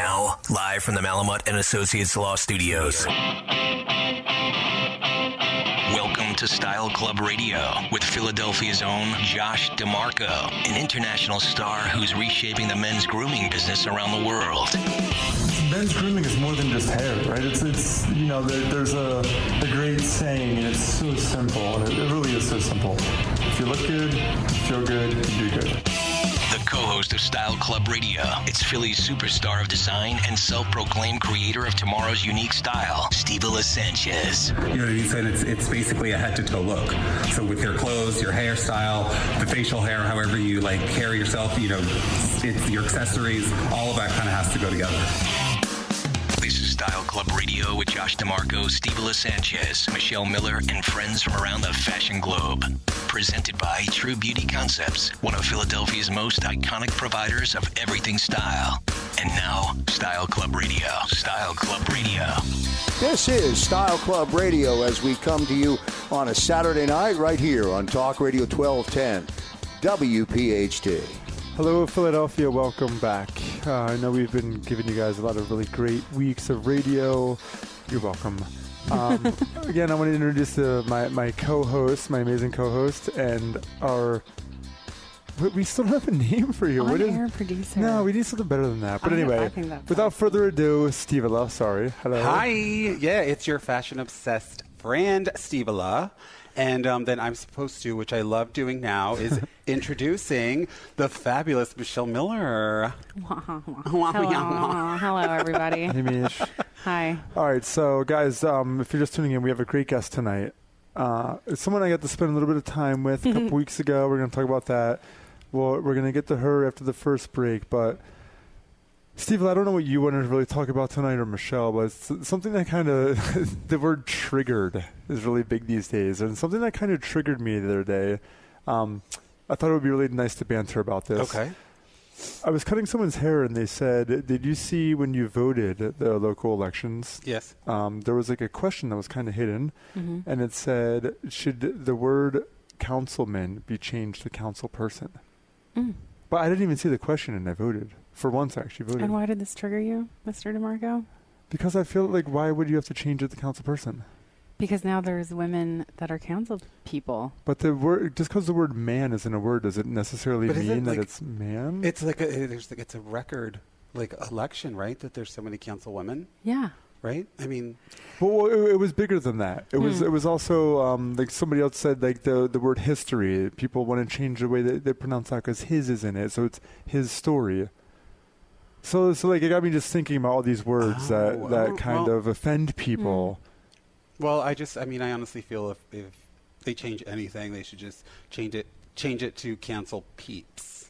Now, live from the Malamut and Associates Law Studios. Welcome to Style Club Radio with Philadelphia's own Josh DeMarco, an international star who's reshaping the men's grooming business around the world. Men's grooming is more than just hair, right? It's you know, there's a great saying, and it's so simple, and it really is so simple. If you look good, feel good, you do good. The co-host of Style Club Radio, it's Philly's superstar of design and self-proclaimed creator of tomorrow's unique style, Steve Sanchez. You know what I mean? So it's basically a head-to-toe look. So with your clothes, your hairstyle, the facial hair, however you like carry yourself, you know, it's your accessories, all of that kind of has to go together. This is Style Club Radio with Josh DeMarco, Steve Sanchez, Michelle Miller, and friends from around the fashion globe. Presented by True Beauty Concepts, one of Philadelphia's most iconic providers of everything style. And now, Style Club Radio. Style Club Radio. This is Style Club Radio as we come to you on a Saturday night right here on Talk Radio 1210 WPHT. Hello, Philadelphia. Welcome back. I know we've been giving you guys a lot of really great weeks of radio. You're welcome. Again, I want to introduce my co-host, my amazing co-host, and our... We still don't have a name for you. On-air producer. No, we need something better than that. But anyway, without further ado, Steve Allah, sorry. Hello. Hi. Yeah, it's your fashion-obsessed friend, Steve Allah. And then I'm supposed to, which I love doing now, is introducing the fabulous Michelle Miller. Hello, everybody. Hey, Mish. Hi. All right, so guys, if you're just tuning in, we have a great guest tonight. It's someone I got to spend a little bit of time with a couple weeks ago. We're going to talk about that. Well, we're going to get to her after the first break, but Steve, I don't know what you want to really talk about tonight, or Michelle, but it's something that kind of, the word triggered is really big these days, and something that kind of triggered me the other day. I thought it would be really nice to banter about this. Okay. I was cutting someone's hair, and they said, did you see when you voted at the local elections? Yes. There was like a question that was kind of hidden, and it said, should the word councilman be changed to council person? But I didn't even see the question, and I voted. For once, I actually voted. And why did this trigger you, Mr. DeMarco? Because I feel like, why would you have to change it to council person? Because now there's women that are council people. But the word, just because the word man is in a word, does it necessarily mean that it's man? It's like it's a record, like election, right? That there's so many council women. Yeah. Right? I mean, well, it was bigger than that. It was also like somebody else said, like the word history. People want to change the way they pronounce that because his is in it, so it's his story. So like it got me just thinking about all these words that kind of offend people. Well, I honestly feel if they change anything, they should just change it to cancel peeps.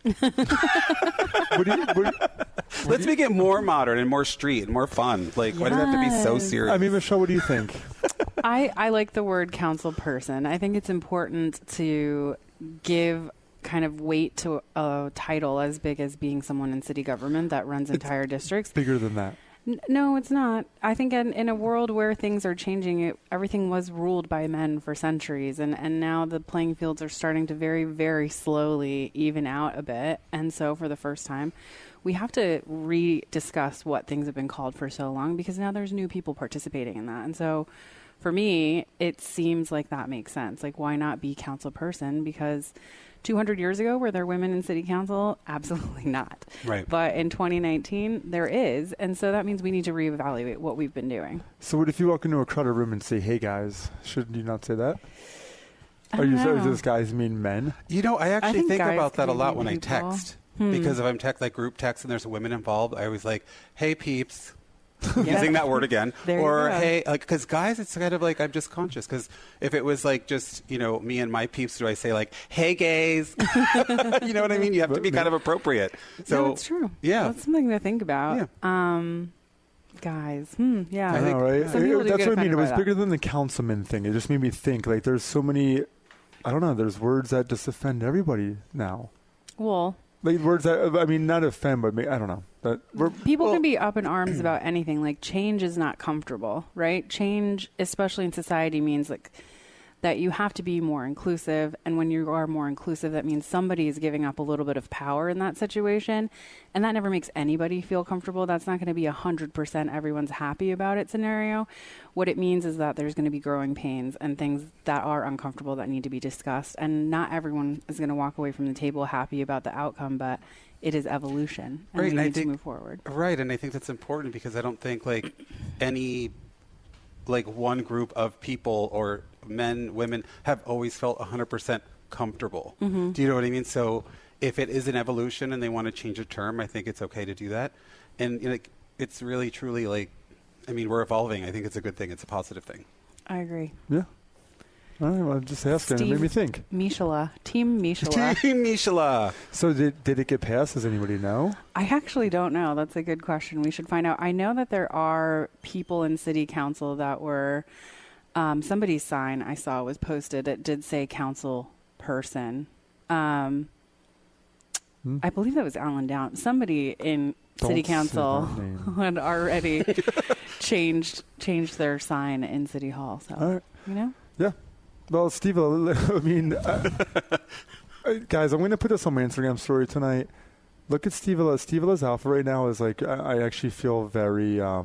Let's make it more modern and more street and more fun. Like, why does it have to be so serious? I mean, Michelle, what do you think? I like the word council person. I think it's important to give kind of weight to a title as big as being someone in city government that runs entire districts. Bigger than that. No, it's not. I think in a world where things are changing, everything was ruled by men for centuries, and now the playing fields are starting to very, very slowly even out a bit. And so for the first time, we have to rediscuss what things have been called for so long, because now there's new people participating in that. And so for me, it seems like that makes sense. Like, why not be council person? Because 200 years ago, were there women in city council? Absolutely not. Right. But in 2019, there is. And so that means we need to reevaluate what we've been doing. So what if you walk into a crowded room and say, hey, guys? Should you not say that? I don't know. Does this guys mean men? You know, I actually think about that a lot when I people. text. Because if I'm like group text and there's women involved, I always like, hey, peeps. Using that word again. Or, hey, like, because guys, it's kind of like, I'm just conscious. Because if it was like just, me and my peeps, do I say like, hey, gays? You know what I mean? You have to be kind of appropriate. So no, it's true. Yeah. That's something to think about. Yeah. Guys. Yeah. I know, right? That's what I mean. It was bigger than the councilman thing. It just made me think, like, there's so many, I don't know, there's words that just offend everybody now. Well, like words that, I mean, not offend, but I don't know. People can be up in arms about anything. Like, change is not comfortable, right? Change, especially in society, means like that you have to be more inclusive. And when you are more inclusive, that means somebody is giving up a little bit of power in that situation. And that never makes anybody feel comfortable. That's not going to be 100% everyone's happy about it scenario. What it means is that there's going to be growing pains and things that are uncomfortable that need to be discussed. And not everyone is going to walk away from the table happy about the outcome, but it is evolution, and we need to move forward. Right, and I think that's important because I don't think like any like one group of people or men, women have always felt 100% comfortable. Mm-hmm. Do you know what I mean? So if it is an evolution and they want to change a term, I think it's okay to do that. And like it's really truly like, I mean, we're evolving. I think it's a good thing. It's a positive thing. I agree. Yeah. All right, well, just asking. It made me think. Mishala. Team Mishala. Team Mishala. So did it get passed? Does anybody know? I actually don't know. That's a good question. We should find out. I know that there are people in city council that were, somebody's sign I saw was posted. It did say council person. I believe that was Alan Down. Somebody in city council had already changed their sign in City Hall. So, all right. You know? Yeah. Well, Steve, I mean, guys, I'm going to put this on my Instagram story tonight. Look at Steve's outfit right now is like, I actually feel very, I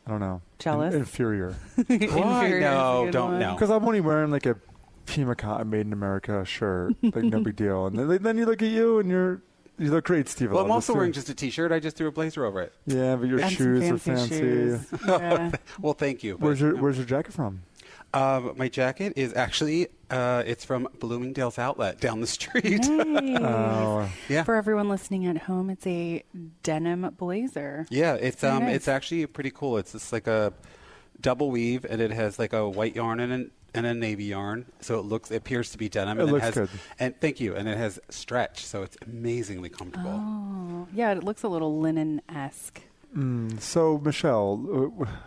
don't know. Jealous? Inferior. Why? No, don't know. Because I'm only wearing like a Pima Cotton Made in America shirt. Like, no big deal. And then you look at you and you look great, Steve. Well, I'm also wearing just a T-shirt. I just threw a blazer over it. Yeah, but your and shoes are fancy. Shoes. Yeah. Well, thank you. Where's your jacket from? My jacket is actually, it's from Bloomingdale's Outlet down the street. Nice. Oh. Yeah. For everyone listening at home, it's a denim blazer. Yeah, it's nice. it's actually pretty cool. It's just like a double weave, and it has like a white yarn and a navy yarn, so it appears to be denim. It looks good. And thank you. And it has stretch, so it's amazingly comfortable. Oh, yeah, it looks a little linen-esque. So, Michelle,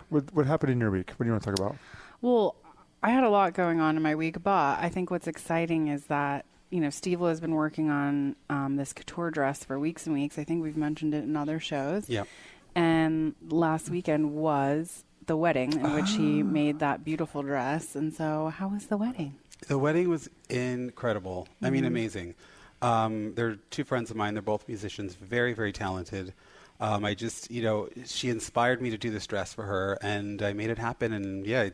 what happened in your week? What do you want to talk about? Well, I had a lot going on in my week, but I think what's exciting is that, you know, Steve has been working on this couture dress for weeks and weeks. I think we've mentioned it in other shows. Yeah. And last weekend was the wedding in which he made that beautiful dress. And so how was the wedding? The wedding was incredible. I mean, amazing. They're two friends of mine. They're both musicians, very, very talented. I just, she inspired me to do this dress for her, and I made it happen. And yeah,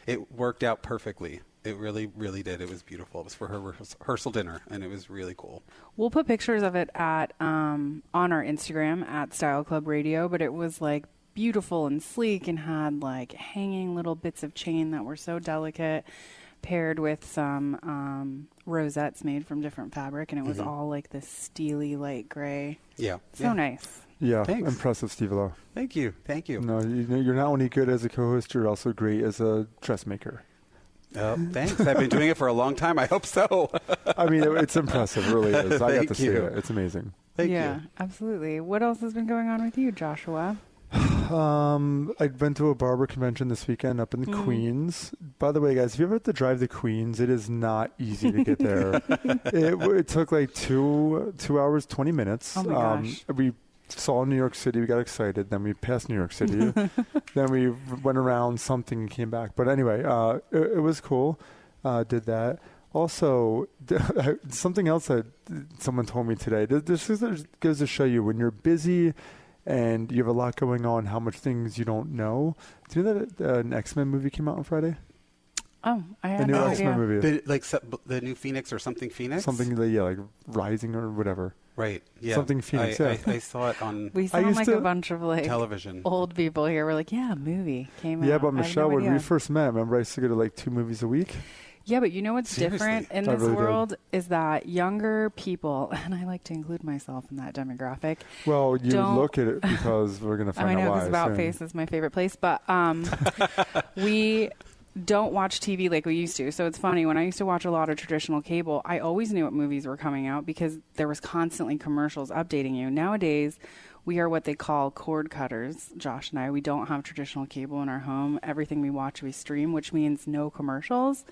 it worked out perfectly. It really, really did. It was beautiful. It was for her rehearsal dinner, and it was really cool. We'll put pictures of it at on our Instagram at Style Club Radio, but it was like beautiful and sleek and had like hanging little bits of chain that were so delicate, paired with some rosettes made from different fabric, and it was all like this steely light gray. Yeah. So nice. Yeah, Thanks. impressive, Steve-Lo. Thank you. No, you're not only good as a co-host, you're also great as a dressmaker. Thanks. I've been doing it for a long time. I hope so. I mean, it's impressive. It really is. I got to see you. it. It's amazing. Thank you. Yeah, absolutely. What else has been going on with you, Joshua? I went to a barber convention this weekend up in the Queens. By the way, guys, if you ever have to drive to Queens, it is not easy to get there. It took like 2 hours, 20 minutes. Oh my gosh. We saw New York City. We got excited. Then we passed New York City. Then we went around something and came back. But anyway, it was cool. Did that. Also, something else that someone told me today. This goes to show you when you're busy and you have a lot going on, how much things you don't know. Do you know that an X-Men movie came out on Friday? Oh, I had the new no X-Men idea. movie. The new Phoenix or something Phoenix? Something, like Rising or whatever. Right. Yeah. Something Phoenix, yeah. I saw it on We sound like a bunch of like television. old people here. We're like, yeah, a movie came out. Yeah, but I had Michelle, no when idea. we first met, remember I used to go to like 2 movies a week? Yeah, but you know what's Seriously? different in I this really did. world is that younger people, and I like to include myself in that demographic. Well, you Don't- look at it because we're going to find I out know why. because About soon. Face is my favorite place, but we don't watch TV like we used to. So it's funny, when I used to watch a lot of traditional cable, I always knew what movies were coming out because there was constantly commercials updating you. Nowadays, we are what they call cord cutters, Josh and I. We don't have traditional cable in our home. Everything we watch, we stream, which means no commercials,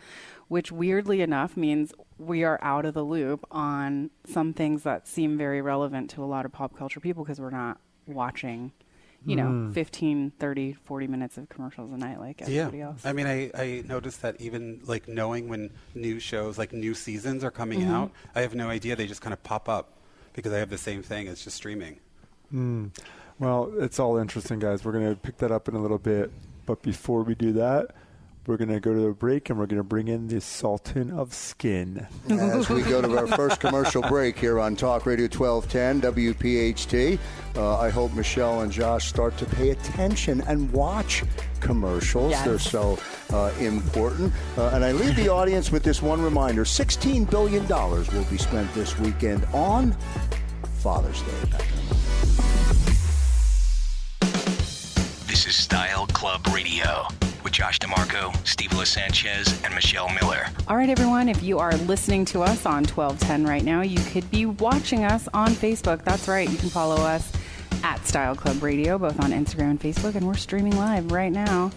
which weirdly enough means we are out of the loop on some things that seem very relevant to a lot of pop culture people because we're not watching, know, 15, 30, 40 minutes of commercials a night like everybody else. I mean, I noticed that even like knowing when new shows, like new seasons are coming out, I have no idea. They just kind of pop up because I have the same thing. It's just streaming. Well, it's all interesting, guys. We're going to pick that up in a little bit. But before we do that, we're going to go to a break, and we're going to bring in the Sultan of Skin. As we go to our first commercial break here on Talk Radio 1210 WPHT, I hope Michelle and Josh start to pay attention and watch commercials. Yes. They're so important. And I leave the audience with this one reminder. $16 billion will be spent this weekend on Father's Day. This is Style Club Radio with Josh DeMarco, Steve Sanchez, and Michelle Miller. All right, everyone, if you are listening to us on 1210 right now, you could be watching us on Facebook. That's right. You can follow us at Style Club Radio, both on Instagram and Facebook, and we're streaming live right now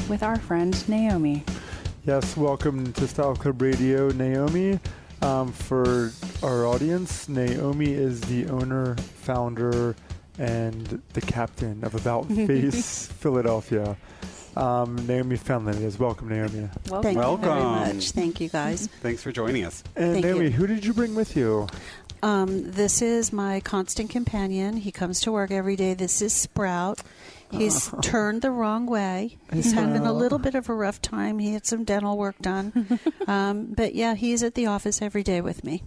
with our friend Naomi. Yes, welcome to Style Club Radio, Naomi. For our audience, Naomi is the owner, founder, and the captain of About Face Philadelphia. Naomi Fenlin is. Welcome, Naomi. Thank you very much. Thank you, guys. Thanks for joining us. And Thank Naomi, you. who did you bring with you? This is my constant companion. He comes to work every day. This is Sprout. He's turned the wrong way. He's having a little bit of a rough time. He had some dental work done. But yeah, he's at the office every day with me.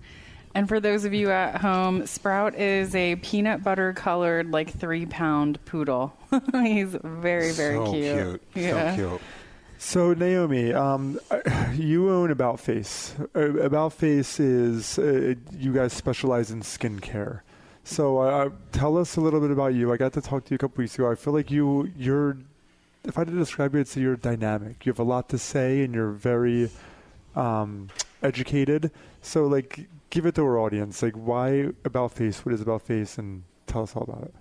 And for those of you at home, Sprout is a peanut butter colored, like 3-pound poodle. He's very, very cute. So cute. So, Naomi, you own About Face. About Face is, you guys specialize in skincare. So, tell us a little bit about you. I got to talk to you a couple weeks ago. I feel like you're, if I had to describe you, I'd say you're dynamic. You have a lot to say, and you're very educated. So, like, give it to our audience. Like, why About Face? What is About Face? And tell us all about it.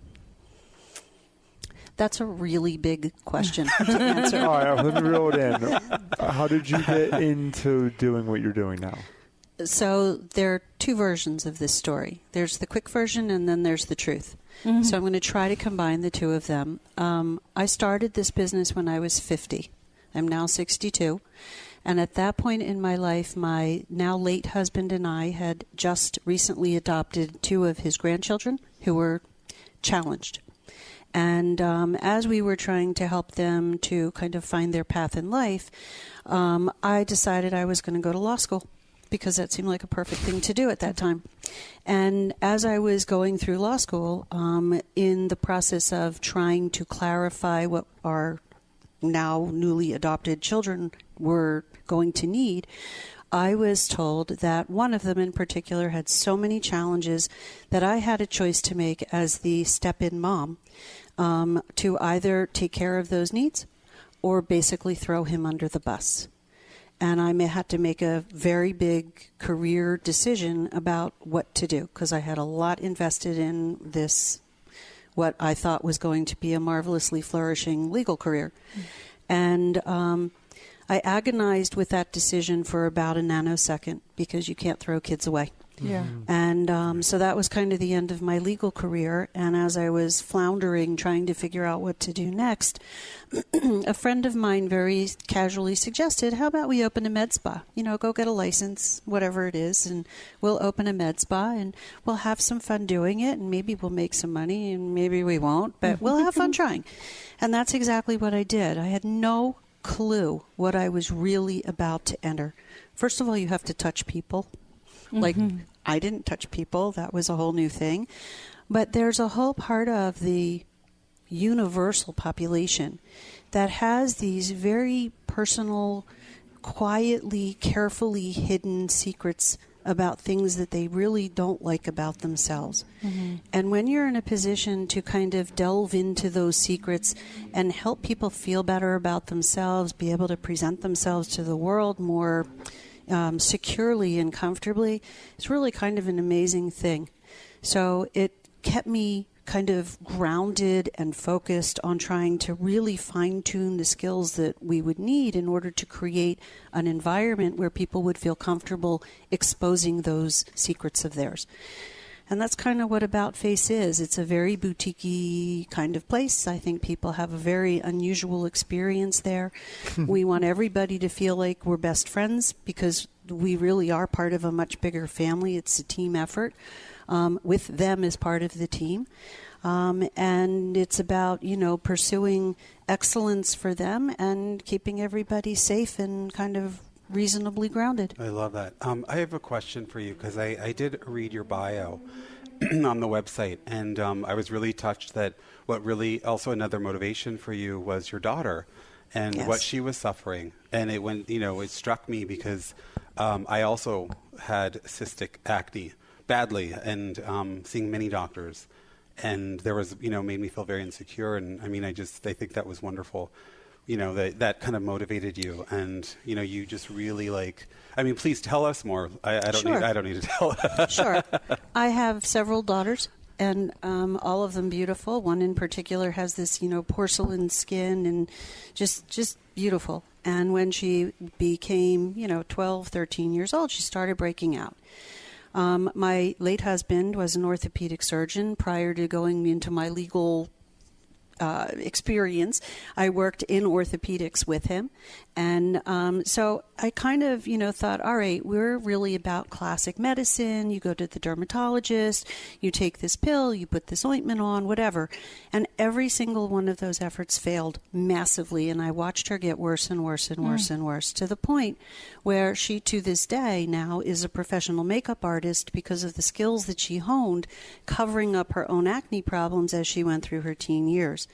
That's a really big question to answer. All right, let me reel it in. How did you get into doing what you're doing now? So there are two versions of this story. There's the quick version, and then there's the truth. Mm-hmm. So I'm going to try to combine the two of them. I started this business when I was 50. I'm now 62. And at that point in my life, my now late husband and I had just recently adopted 2 of his grandchildren who were challenged. And as we were trying to help them to kind of find their path in life, I decided I was going to go to law school because that seemed like a perfect thing to do at that time. And as I was going through law school, in the process of trying to clarify what our now newly adopted children were going to need, I was told that one of them in particular had so many challenges that I had a choice to make as the step-in mom to either take care of those needs or basically throw him under the bus. And I had to make a very big career decision about what to do because I had a lot invested in this, what I thought was going to be a marvelously flourishing legal career. And I agonized with that decision for about a nanosecond because you can't throw kids away. Yeah. And so that was kind of the end of my legal career. And as I was floundering, trying to figure out what to do next, a friend of mine very casually suggested, how about we open a med spa? You know, go get a license, whatever it is, and we'll open a med spa and we'll have some fun doing it. And maybe we'll make some money and maybe we won't, but we'll have fun trying. And that's exactly what I did. I had no clue what I was really about to enter. First of all, you have to touch people. Like, I didn't touch people. That was a whole new thing. But there's a whole part of the universal population that has these very personal, quietly, carefully hidden secrets about things that they really don't like about themselves. And when you're in a position to kind of delve into those secrets and help people feel better about themselves, be able to present themselves to the world more securely and comfortably, it's really kind of an amazing thing. So it kept me kind of grounded and focused on trying to really fine-tune the skills that we would need in order to create an environment where people would feel comfortable exposing those secrets of theirs. And that's kind of what About Face is. It's a very boutique-y kind of place. I think people have a very unusual experience there. We want everybody to feel like we're best friends because we really are part of a much bigger family. It's a team effort with them as part of the team. And it's about, pursuing excellence for them and keeping everybody safe and kind of reasonably grounded. I love that. I have a question for you because I did read your bio on the website, and I was really touched that what really also another motivation for you was your daughter and Yes. what she was suffering. And it struck me because I also had cystic acne badly and seeing many doctors. And there was, made me feel very insecure. And I think that was wonderful, that kind of motivated you. And, you just really please tell us more. I don't need to tell. Sure. I have several daughters, and all of them beautiful. One in particular has this, porcelain skin and just beautiful. And when she became, 12, 13 years old, she started breaking out. My late husband was an orthopedic surgeon. Prior to going into my legal experience, I worked in orthopedics with him. And so I kind of, thought, all right, we're really about classic medicine. You go to the dermatologist, you take this pill, you put this ointment on, whatever. And every single one of those efforts failed massively. And I watched her get worse and worse and worse and worse, to the point where she, to this day now, is a professional makeup artist because of the skills that she honed covering up her own acne problems as she went through her teen years.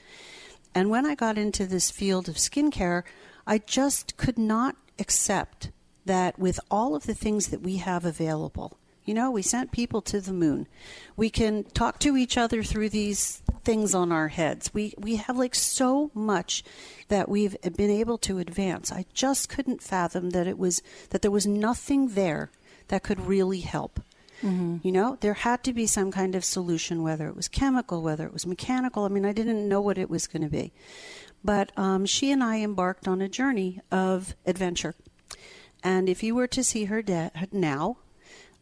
And when I got into this field of skincare, I just could not accept that with all of the things that we have available, we sent people to the moon. We can talk to each other through these things on our heads. We have so much that we've been able to advance. I just couldn't fathom that there was nothing there that could really help. Mm-hmm. There had to be some kind of solution, whether it was chemical, whether it was mechanical. I didn't know what it was going to be. But she and I embarked on a journey of adventure. And if you were to see her now,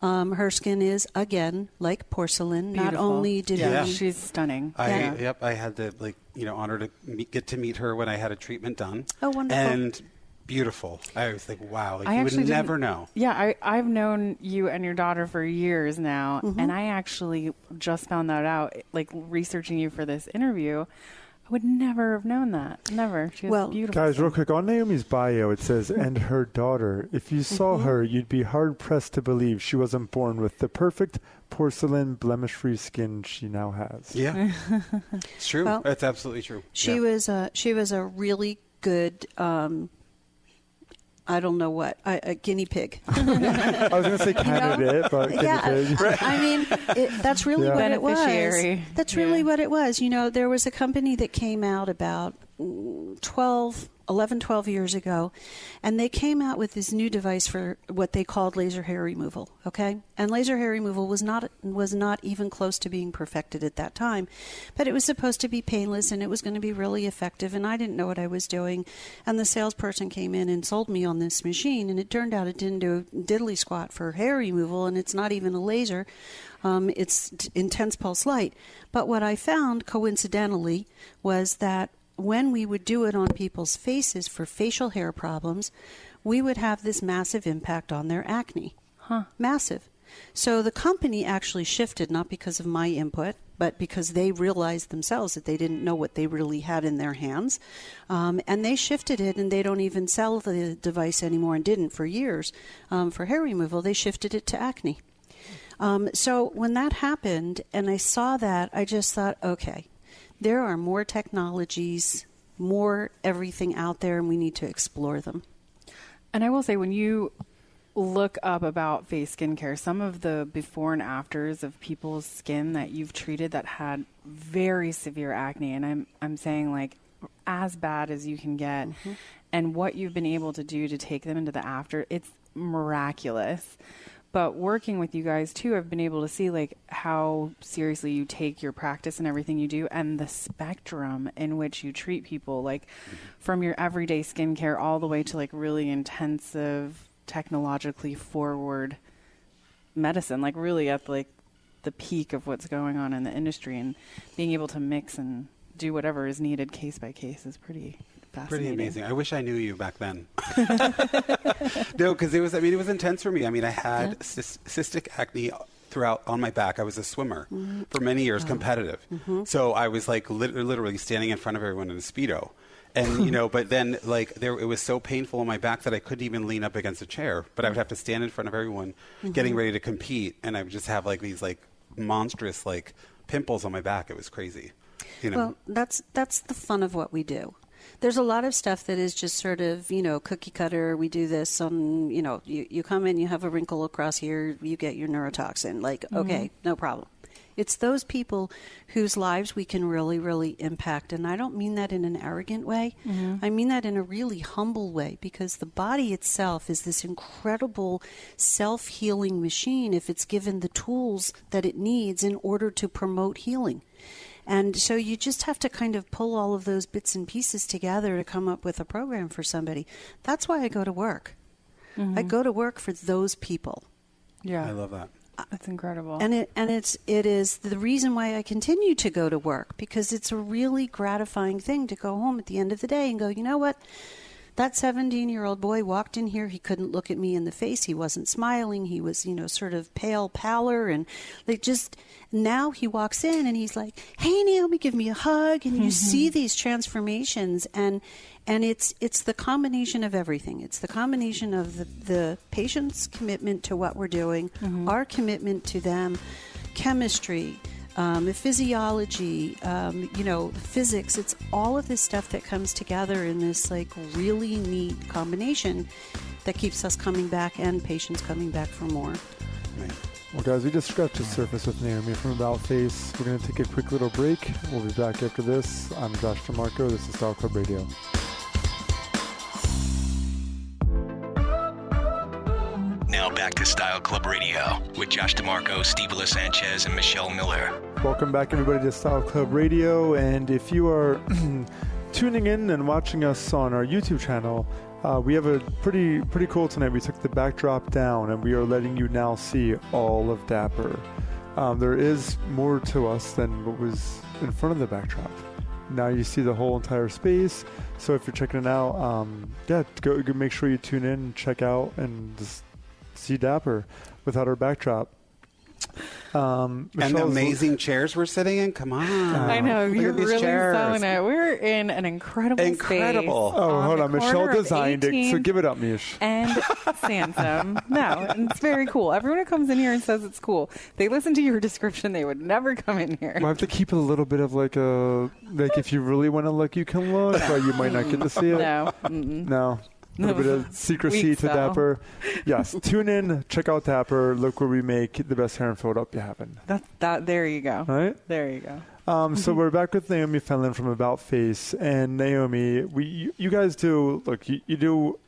her skin is, again, like porcelain. Beautiful. Not only did she's stunning. I had the honor to get to meet her when I had a treatment done. Oh, wonderful. And beautiful. I was like, wow, you would never know. Yeah, I've known you and your daughter for years now, Mm-hmm. and I actually just found that out, researching you for this interview. I would never have known that. Never. She was beautiful. Guys, real quick, on Naomi's bio, it says, and her daughter. If you saw her, you'd be hard-pressed to believe she wasn't born with the perfect porcelain, blemish-free skin she now has. Yeah. It's true. Well, that's absolutely true. She was a really good, I don't know what, a guinea pig. I was going to say candidate, but guinea pig. That's really what it was. Beneficiary. That's really what it was. There was a company that came out about 11, 12 years ago, and they came out with this new device for what they called laser hair removal, okay? And laser hair removal was not even close to being perfected at that time, but it was supposed to be painless, and it was going to be really effective, and I didn't know what I was doing, and the salesperson came in and sold me on this machine, and it turned out it didn't do a diddly squat for hair removal, and it's not even a laser. It's intense pulse light. But what I found, coincidentally, was that when we would do it on people's faces for facial hair problems, we would have this massive impact on their acne. Massive. So the company actually shifted, not because of my input, but because they realized themselves that they didn't know what they really had in their hands. And they shifted it, and they don't even sell the device anymore, and didn't for years, for hair removal. They shifted it to acne. So when that happened, and I saw that, I just thought, okay, there are more technologies, more everything out there, and we need to explore them. And I will say, when you look up About Face skincare, some of the before and afters of people's skin that you've treated that had very severe acne, and I'm saying as bad as you can get, and what you've been able to do to take them into the after, it's miraculous. But working with you guys, too, I've been able to see, how seriously you take your practice and everything you do, and the spectrum in which you treat people, from your everyday skincare all the way to, really intensive, technologically forward medicine, really at, the peak of what's going on in the industry, and being able to mix and do whatever is needed case by case is pretty fascinating. Pretty amazing. I wish I knew you back then. No, because it was intense for me. I mean, I had cystic acne throughout on my back. I was a swimmer for many years, competitive. So I was like literally standing in front of everyone in a Speedo. And, but then it was so painful on my back that I couldn't even lean up against a chair, but I would have to stand in front of everyone getting ready to compete. And I would just have these monstrous pimples on my back. It was crazy. Well, that's the fun of what we do. There's a lot of stuff that is just sort of, cookie cutter. We do this on, you come in, you have a wrinkle across here, you get your neurotoxin. Okay, no problem. It's those people whose lives we can really, really impact. And I don't mean that in an arrogant way. I mean that in a really humble way, because the body itself is this incredible self-healing machine if it's given the tools that it needs in order to promote healing. And so you just have to kind of pull all of those bits and pieces together to come up with a program for somebody. That's why I go to work. I go to work for those people. Yeah. I love that. That's incredible. And it is the reason why I continue to go to work, because it's a really gratifying thing to go home at the end of the day and go, you know what? That 17-year-old boy walked in here. He couldn't look at me in the face. He wasn't smiling. He was, sort of pallor. And now he walks in and he's like, hey, Naomi, give me a hug. And you see these transformations. And it's the combination of everything. It's the combination of the patient's commitment to what we're doing, our commitment to them, chemistry, physiology, physics. It's all of this stuff that comes together in this really neat combination that keeps us coming back and patients coming back for more. Right. Well, guys, we just scratched the surface with Naomi from About Face. We're going to take a quick little break. We'll be back after this. I'm Josh DeMarco. This is Style Club Radio. Now back to Style Club Radio with Josh DeMarco, Steve Sanchez, and Michelle Miller. Welcome back, everybody, to Style Club Radio. And if you are tuning in and watching us on our YouTube channel, we have a pretty cool tonight. We took the backdrop down, and we are letting you now see all of Dapper. There is more to us than what was in front of the backdrop. Now you see the whole entire space. So if you're checking it out, go make sure you tune in and check out and just see Dapper without our backdrop. And the amazing chairs we're sitting in. Come on. I know. You're really selling it. We're in an incredible space. Oh, hold on. Michelle designed it, so give it up, Mish. And Sansom. No, and it's very cool. Everyone who comes in here and says it's cool, they listen to your description, they would never come in here. I have to keep it a little bit of if you really want to look, you can look, but you might not get to see it. No. No. A little bit of secrecy to Dapper. Yes, tune in, check out Dapper. Look where we make the best hair and fold up you haven't. There you go. All right? There you go. So we're back with Naomi Fenlin from About Face. And Naomi, you guys do, you do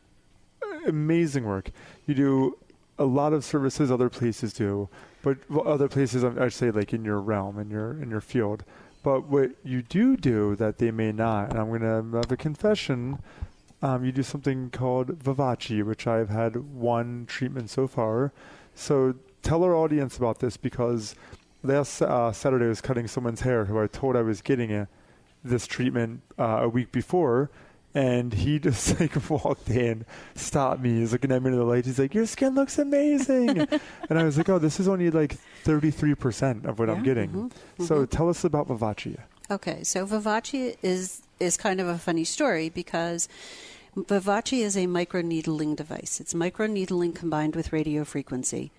amazing work. You do a lot of services other places do, but other places, I'd say, in your realm, in your field. But what you do that they may not, and I'm going to have a confession. You do something called Vivace, which I've had one treatment so far. So tell our audience about this, because last Saturday I was cutting someone's hair who I told I was getting this treatment a week before, and he just walked in, stopped me, he's looking at me in the light, he's like, your skin looks amazing. And I was like, oh, this is only 33% of what I'm getting. So tell us about Vivace. Okay, so Vivace is kind of a funny story, because Vivace is a microneedling device. It's microneedling combined with radio frequency.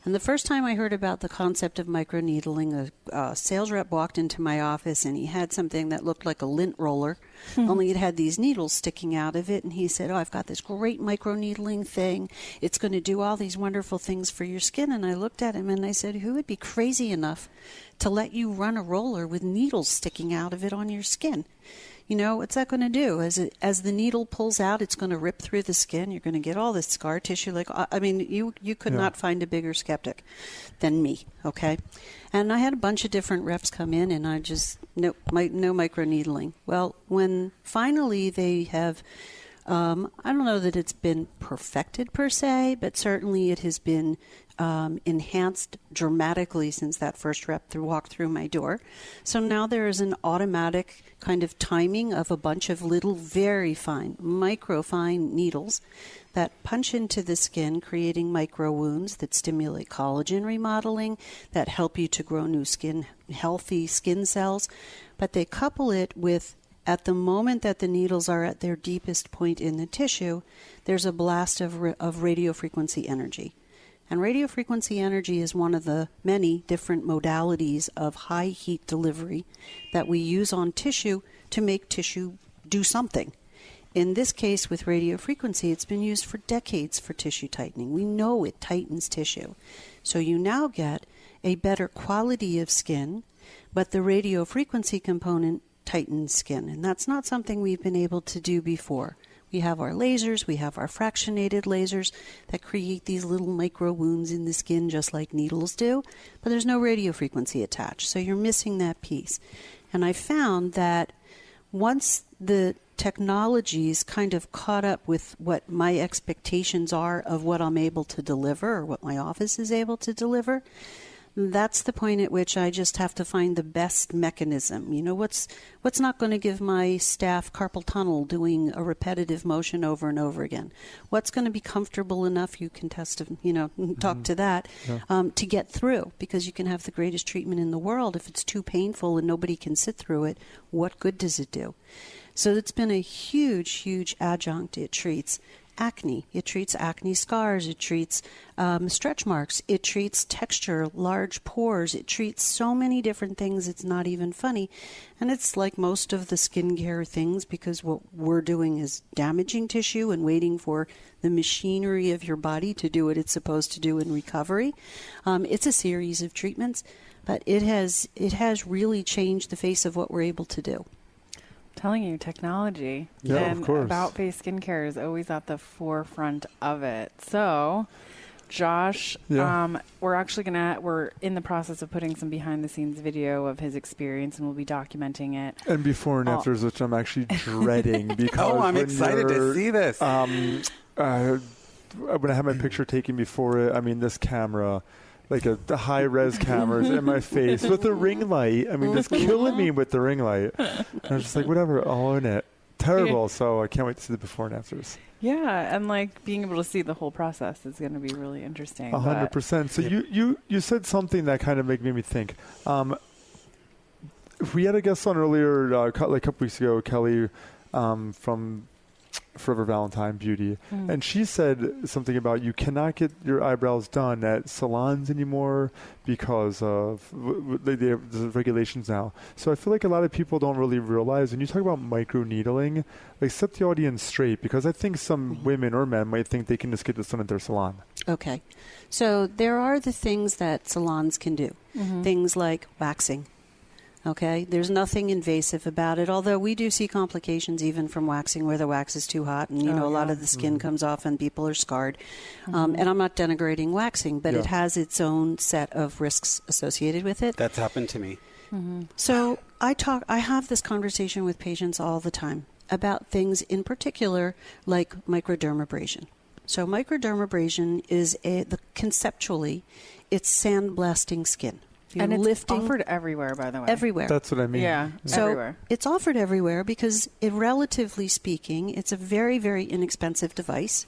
And the first time I heard about the concept of microneedling, a sales rep walked into my office and he had something that looked like a lint roller, only it had these needles sticking out of it. And he said, oh, I've got this great microneedling thing. It's going to do all these wonderful things for your skin. And I looked at him and I said, who would be crazy enough to let you run a roller with needles sticking out of it on your skin? What's that going to do? As the needle pulls out, it's going to rip through the skin. You're going to get all this scar tissue. You could not find a bigger skeptic than me, okay? And I had a bunch of different reps come in, and I just, no microneedling. Well, when finally they have I don't know that it's been perfected per se, but certainly it has been enhanced dramatically since that first rep walked through my door. So now there is an automatic kind of timing of a bunch of little, very fine, microfine needles that punch into the skin, creating micro wounds that stimulate collagen remodeling, that help you to grow new skin, healthy skin cells. But they couple it with, at the moment that the needles are at their deepest point in the tissue, there's a blast of radiofrequency energy. And radiofrequency energy is one of the many different modalities of high heat delivery that we use on tissue to make tissue do something. In this case, with radiofrequency, it's been used for decades for tissue tightening. We know it tightens tissue. So you now get a better quality of skin, but the radiofrequency component tightens skin. And that's not something we've been able to do before. We have our lasers, we have our fractionated lasers that create these little micro wounds in the skin just like needles do, but there's no radiofrequency attached, so you're missing that piece. And I found that once the technologies kind of caught up with what my expectations are of what I'm able to deliver or what my office is able to deliver, that's the point at which I just have to find the best mechanism. You know, what's not going to give my staff carpal tunnel doing a repetitive motion over and over again? What's going to be comfortable enough, you can test, talk to that, to get through, because you can have the greatest treatment in the world. If it's too painful and nobody can sit through it, what good does it do? So it's been a huge, huge adjunct. It treats acne. It treats acne scars. It treats stretch marks. It treats texture, large pores. It treats so many different things, it's not even funny. And it's like most of the skincare things, because what we're doing is damaging tissue and waiting for the machinery of your body to do what it's supposed to do in recovery. It's a series of treatments, but it has really changed the face of what we're able to do. Telling you, technology and about-face skincare is always at the forefront of it. So, Josh, we're in the process of putting some behind-the-scenes video of his experience, and we'll be documenting it. And before and afters, which I'm actually dreading because I'm excited to see this. When I had my picture taken before it, I mean, this camera, like the high-res cameras in my face with the ring light. I mean, just killing me with the ring light. And I was just like, whatever, all in it. Terrible. So I can't wait to see the before and afters. Yeah, and like being able to see the whole process is going to be really interesting. 100%. So you said something that kind of made me think. We had a guest on earlier, like a couple weeks ago, Kelly from Forever Valentine Beauty, and she said something about you cannot get your eyebrows done at salons anymore because of the regulations now. So I feel like a lot of people don't really realize when you talk about micro needling, like set the audience straight, because I think some women or men might think they can just get this done at their salon. Okay, so there are the things that salons can do, things like waxing. Okay, there's nothing invasive about it, although we do see complications even from waxing where the wax is too hot and, a lot of the skin comes off and people are scarred. And I'm not denigrating waxing, but it has its own set of risks associated with it. That's happened to me. So I have this conversation with patients all the time about things in particular like microdermabrasion. So microdermabrasion is conceptually, it's sandblasting skin. And it's offered everywhere, by the way. Everywhere. That's what I mean. Yeah, so everywhere. It's offered everywhere because, relatively speaking, it's a very, very inexpensive device.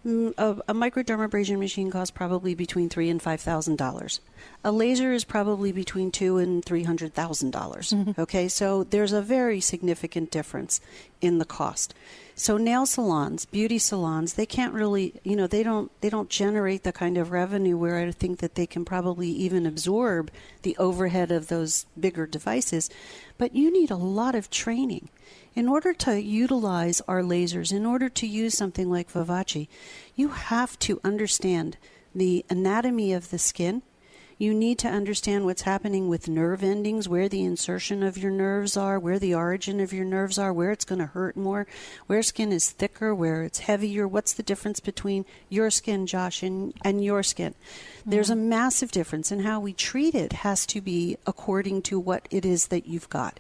A microdermabrasion machine costs probably between $3,000 and $5,000. A laser is probably between $200,000 and $300,000. Okay, so there's a very significant difference in the cost. So nail salons, beauty salons, they can't really, they don't generate the kind of revenue where I think that they can probably even absorb the overhead of those bigger devices. But you need a lot of training. In order to utilize our lasers, in order to use something like Vivace, you have to understand the anatomy of the skin. You need to understand what's happening with nerve endings, where the insertion of your nerves are, where the origin of your nerves are, where it's going to hurt more, where skin is thicker, where it's heavier. What's the difference between your skin, Josh, and your skin? There's a massive difference, and how we treat it has to be according to what it is that you've got.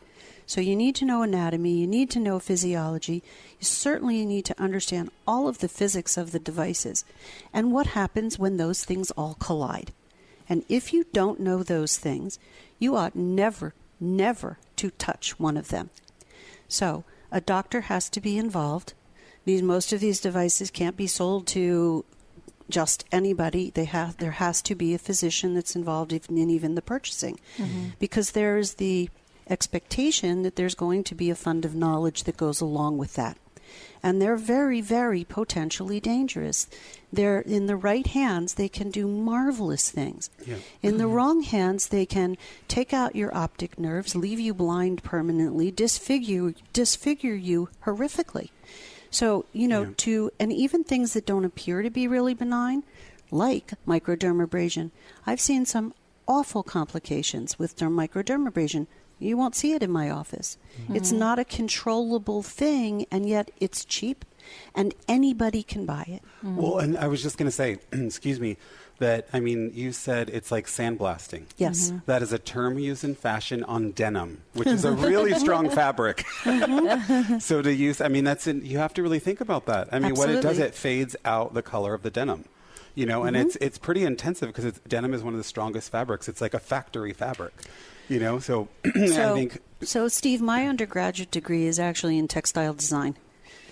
So you need to know anatomy, you need to know physiology, you certainly need to understand all of the physics of the devices and what happens when those things all collide. And if you don't know those things, you ought never to touch one of them. So a doctor has to be involved. Most of these devices can't be sold to just anybody. There has to be a physician that's involved in even the purchasing, because there is the expectation that there's going to be a fund of knowledge that goes along with that. And they're very, very potentially dangerous. They're in the right hands, they can do marvelous things. Yeah. In the wrong hands, they can take out your optic nerves, leave you blind permanently, disfigure you horrifically. So, and even things that don't appear to be really benign, like microdermabrasion. I've seen some awful complications with microdermabrasion. You won't see it in my office. Mm-hmm. It's not a controllable thing, and yet it's cheap, and anybody can buy it. Mm-hmm. Well, and I was just going to say, excuse me, that, you said it's like sandblasting. Yes. Mm-hmm. That is a term used in fashion on denim, which is a really strong fabric. Mm-hmm. So to use, you have to really think about that. Absolutely. What it does, it fades out the color of the denim. And it's pretty intensive because denim is one of the strongest fabrics. It's like a factory fabric. So I think... So, Steve, my undergraduate degree is actually in textile design.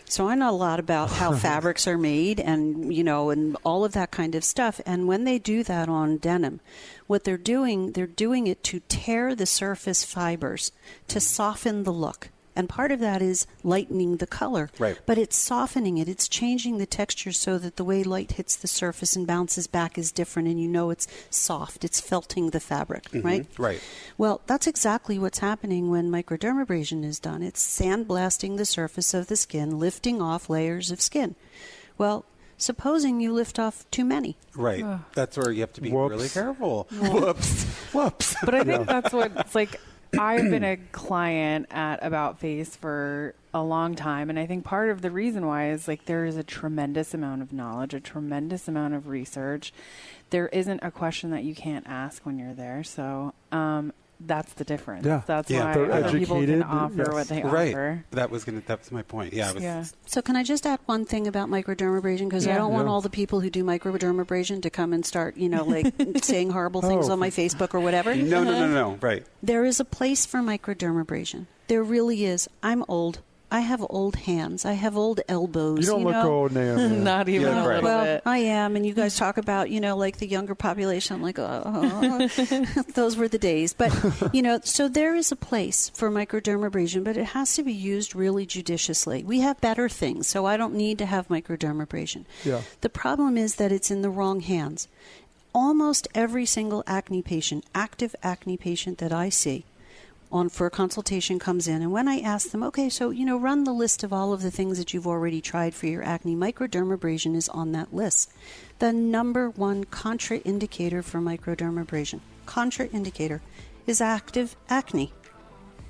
So I know a lot about how fabrics are made and, and all of that kind of stuff. And when they do that on denim, what they're doing it to tear the surface fibers, to soften the look. And part of that is lightening the color. Right. But it's softening it. It's changing the texture so that the way light hits the surface and bounces back is different, and it's soft. It's felting the fabric, right? Right. Well, that's exactly what's happening when microdermabrasion is done. It's sandblasting the surface of the skin, lifting off layers of skin. Well, supposing you lift off too many. Right. That's where you have to be really careful. Whoops. Whoops. But I think that's what it's like. I've been a client at About Face for a long time, and I think part of the reason why is there is a tremendous amount of knowledge, a tremendous amount of research. There isn't a question that you can't ask when you're there, so that's the difference. Yeah. That's why other people can offer what they offer. That was my point. Yeah. So can I just add one thing about microdermabrasion? Because I don't want all the people who do microdermabrasion to come and start, saying horrible things on my Facebook or whatever. No. Right. There is a place for microdermabrasion. There really is. I'm old. I have old hands. I have old elbows. You don't look old, Naomi. Not even a little bit. I am. And you guys talk about, the younger population. I'm like, oh, those were the days. But, so there is a place for microdermabrasion, but it has to be used really judiciously. We have better things, so I don't need to have microdermabrasion. Yeah. The problem is that it's in the wrong hands. Almost every single active acne patient that I see for a consultation comes in, and when I ask them, okay, so, run the list of all of the things that you've already tried for your acne, microdermabrasion is on that list. The number one contraindicator for microdermabrasion, is active acne.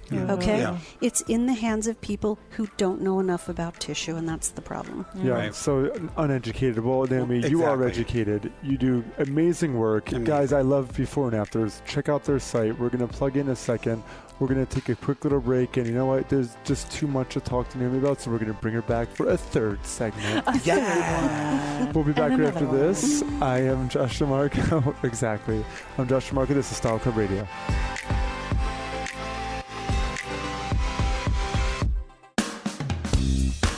Yeah. Okay? Yeah. It's in the hands of people who don't know enough about tissue, and that's the problem. Yeah, right. So uneducated. Well, Naomi, you are educated. You do amazing work. Guys, I love before and afters. Check out their site. We're going to plug in a second. We're going to take a quick little break, and you know what? There's just too much to talk to Naomi about, so we're going to bring her back for a third segment. We'll be back right after this. I am Josh DeMarco. Exactly. I'm Josh DeMarco. This is Style Club Radio.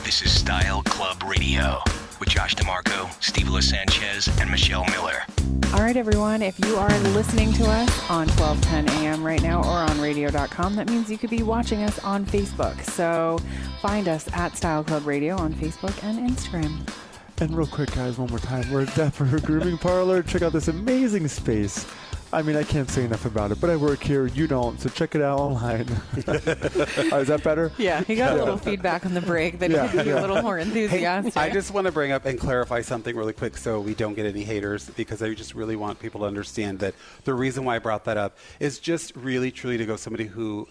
This is Style Club Radio with Josh DeMarco, Steve Sanchez, and Michelle Miller. All right, everyone. If you are listening to us on 1210 AM right now or on radio.com, that means you could be watching us on Facebook. So find us at Style Club Radio on Facebook and Instagram. And real quick, guys, one more time. We're at Dapper Grooming Parlor. Check out this amazing space. I can't say enough about it, but I work here. You don't, so check it out online. Is that better? Yeah, he got a little feedback on the break that he could be a little more enthusiastic. Hey, I just want to bring up and clarify something really quick so we don't get any haters, because I just really want people to understand that the reason why I brought that up is just really, truly to go somebody who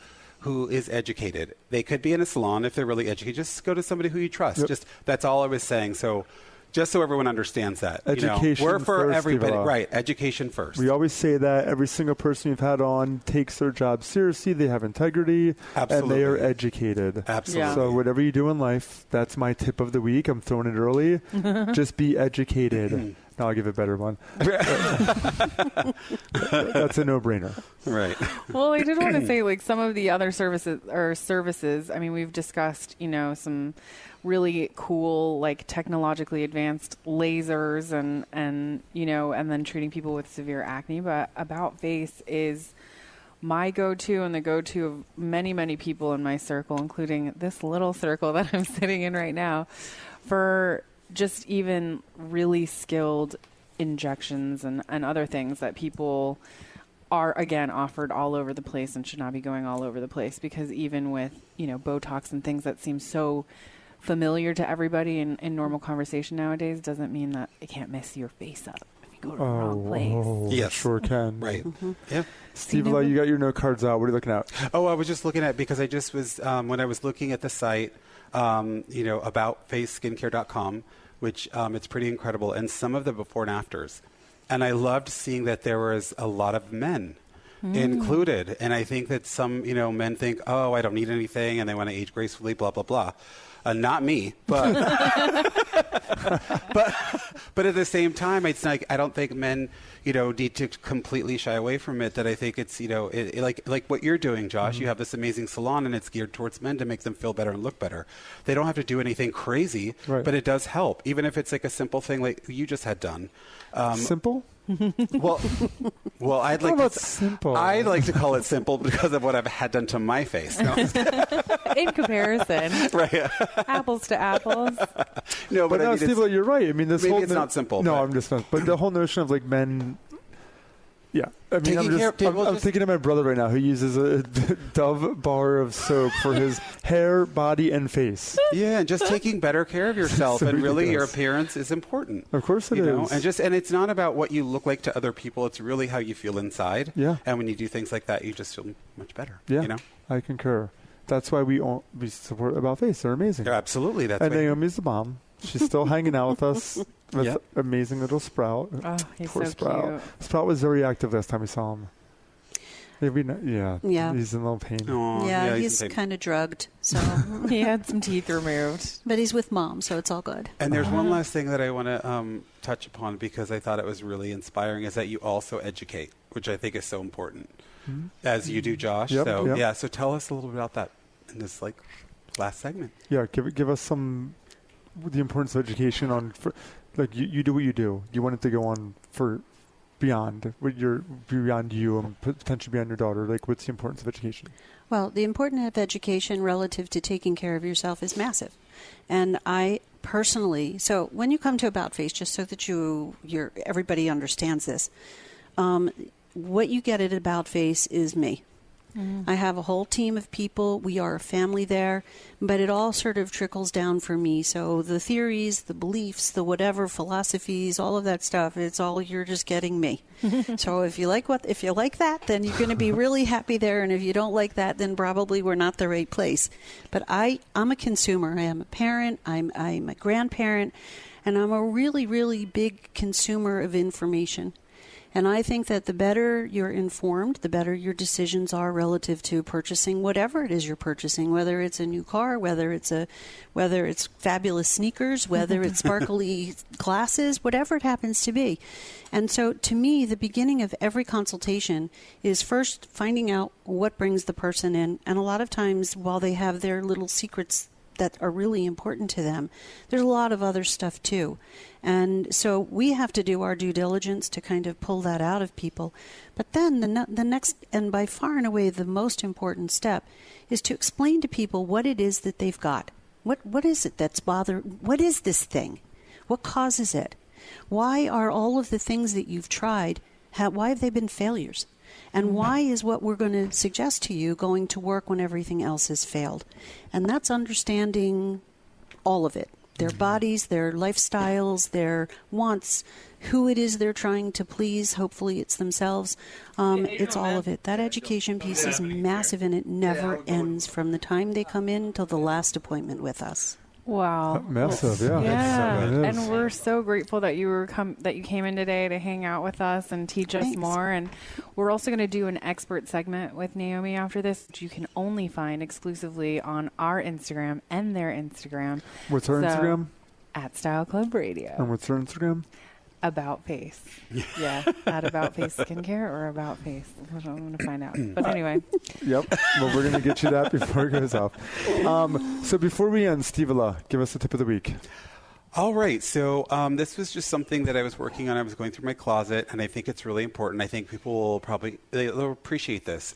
is educated. They could be in a salon if they're really educated. Just go to somebody who you trust. Yep. That's all I was saying. So Just so everyone understands that. Education we're for first, everybody. Eva. Right. Education first. We always say that every single person you've had on takes their job seriously. They have integrity. Absolutely. And they are educated. Absolutely. Yeah. So whatever you do in life, that's my tip of the week. I'm throwing it early. Just be educated. Now I'll give a better one. That's a no-brainer. Right. Well, I did want to say, like, some of the other services. I mean, we've discussed, some really cool, like, technologically advanced lasers and then treating people with severe acne. But About Face is my go-to and the go-to of many, many people in my circle, including this little circle that I'm sitting in right now, for just even really skilled injections and other things that people are, again, offered all over the place and should not be going all over the place, because even with, Botox and things that seem so familiar to everybody in normal conversation nowadays doesn't mean that it can't mess your face up if you go to the wrong place. Yes. Sure can. Right. Yeah. Steve, you got your note cards out. What are you looking at? Oh, I was just looking at, because I just was, when I was looking at the site, aboutfaceskincare.com, which it's pretty incredible, and some of the before and afters. And I loved seeing that there was a lot of men included. And I think that some, men think, oh, I don't need anything, and they want to age gracefully, blah, blah, blah. Not me, but but at the same time, it's like I don't think men, need to completely shy away from it. That I think it's, like what you're doing, Josh. You have this amazing salon, and it's geared towards men to make them feel better and look better. They don't have to do anything crazy, but it does help, even if it's like a simple thing like you just had done. Simple? Well, I'd like to simple. I'd like to call it simple because of what I've had done to my face. No. In comparison, right? Apples to apples. No, but no, Steve, you're right. I mean, this maybe whole it's not simple. No, but. I'm just not. But the whole notion of like men. Yeah, I mean, I'm thinking of my brother right now who uses a Dove bar of soap for his hair, body, and face. Yeah, and just taking better care of yourself, So and really your ridiculous. appearance is important. Of course it is. And it's not about what you look like to other people. It's really how you feel inside. Yeah. And when you do things like that, you just feel much better. Yeah. I concur. That's why we support About Face. They're amazing. Yeah, absolutely. That's and Naomi's the bomb. She's still hanging out with us. With amazing little Sprout. Oh, he's Poor so Sprout. cute. Sprout was very active last time we saw him. Yeah. He's in a little pain. Aww, yeah, he's kind of drugged. So he had some teeth removed. But he's with Mom, so it's all good. And there's one last thing that I want to touch upon, because I thought it was really inspiring, is that you also educate, which I think is so important, as you do, Josh. Yep. So tell us a little bit about that in this last segment. Yeah, give us the importance of education on. You do what you do. You want it to go on for beyond you and potentially beyond your daughter. Like, what's the importance of education? Well, the importance of education relative to taking care of yourself is massive. And I personally, so when you come to About Face, just so that everybody understands this, what you get at About Face is me. Mm-hmm. I have a whole team of people. We are a family there, but it all sort of trickles down for me. So the theories, the beliefs, the whatever philosophies, all of that stuff, you're just getting me. So if you like that, then you're going to be really happy there. And if you don't like that, then probably we're not the right place. But I'm a consumer. I am a parent. I'm a grandparent, and I'm a really, really big consumer of information. And I think that the better you're informed, the better your decisions are relative to purchasing whatever it is you're purchasing, whether it's a new car, whether it's fabulous sneakers, whether it's sparkly glasses, whatever it happens to be. And so to me, the beginning of every consultation is first finding out what brings the person in. And a lot of times, while they have their little secrets that are really important to them, there's a lot of other stuff too. And so we have to do our due diligence to kind of pull that out of people. But then the next, and by far and away the most important step, is to explain to people what it is that they've got. What is it that's what is this thing? What causes it? Why are all of the things that you've tried, why have they been failures? And why is what we're going to suggest to you going to work when everything else has failed? And that's understanding all of it. Their bodies, their lifestyles, their wants, who it is they're trying to please. Hopefully it's themselves. It's all of it. That education piece is massive, and it never ends from the time they come in till the last appointment with us. Wow. Massive, yeah. Yeah. It is. And we're so grateful that you came in today to hang out with us and teach us more. And we're also going to do an expert segment with Naomi after this, which you can only find exclusively on our Instagram and their Instagram. What's our Instagram? At Style Club Radio. And what's our Instagram? About Face. Yeah. At About Face Skincare or About Face. I'm going to find out. But anyway. Yep. Well, we're going to get you that before it goes off. So before we end, Steve-Ala, give us the tip of the week. All right. So this was just something that I was working on. I was going through my closet, and I think it's really important. I think people will they'll appreciate this.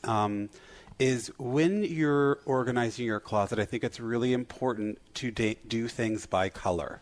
Is when you're organizing your closet, I think it's really important to do things by color.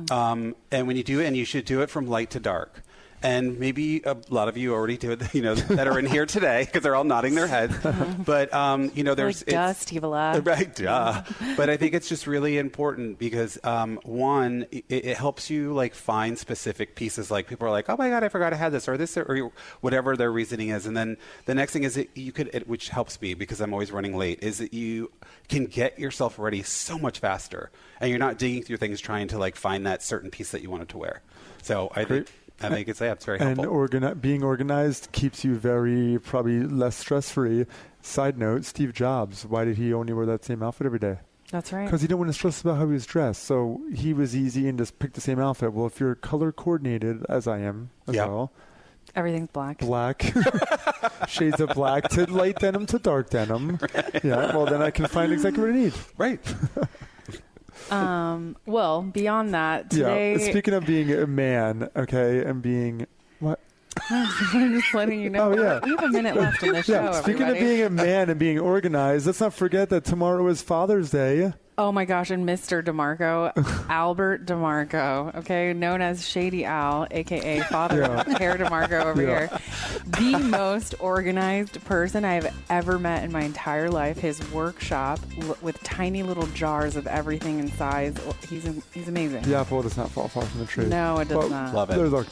And when you do it, and you should do it from light to dark. And maybe a lot of you already do it, that are in here today, because they're all nodding their heads. But, there's... Like, duh, Steve-Ala. Right, duh. But I think it's just really important because, one, it helps you, find specific pieces. Like, people are like, oh, my God, I forgot I had this, or this, or whatever their reasoning is. And then the next thing is that which helps me because I'm always running late, is that you can get yourself ready so much faster. And you're not digging through things trying to, find that certain piece that you wanted to wear. So I think it's very helpful. And being organized keeps you probably less stress-free. Side note, Steve Jobs, why did he only wear that same outfit every day? That's right. Because he didn't want to stress about how he was dressed. So he was easy and just picked the same outfit. Well, if you're color coordinated, as I am as well. Everything's black. Black. Shades of black to light denim to dark denim. Right. Yeah, well, then I can find exactly what I need. Right. Well, beyond that, today... Yeah, speaking of being a man, okay, and being... What? I'm just letting you know. Oh, yeah. We have a minute left in the show, speaking everybody. of being a man and being organized, let's not forget that tomorrow is Father's Day. Oh, my gosh, and Mr. DeMarco, Albert DeMarco, okay, known as Shady Al, a.k.a. Father Hair DeMarco over here. The most organized person I've ever met in my entire life. His workshop with tiny little jars of everything in size. He's amazing. The apple does not fall far from the tree. No, it does not. Love it. There's a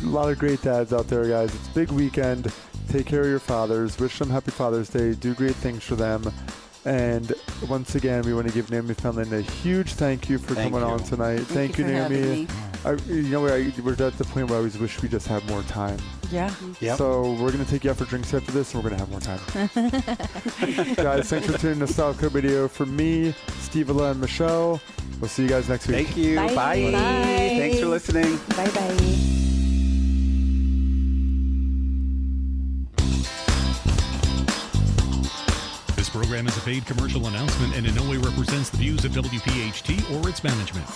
lot of great dads out there, guys. It's a big weekend. Take care of your fathers. Wish them happy Father's Day. Do great things for them. And once again, we want to give Naomi Fenlin a huge thank you for coming on tonight. Thank you, Naomi. We're at the point where I always wish we just had more time. Yeah. Yep. So we're going to take you out for drinks after this, and we're going to have more time. Guys, thanks for tuning to Style Club Radio. For me, Steve-Ala, and Michelle, we'll see you guys next week. Thank you. Bye. Bye. Bye. Thanks for listening. Bye-bye. This program is a paid commercial announcement and in no way represents the views of WPHT or its management.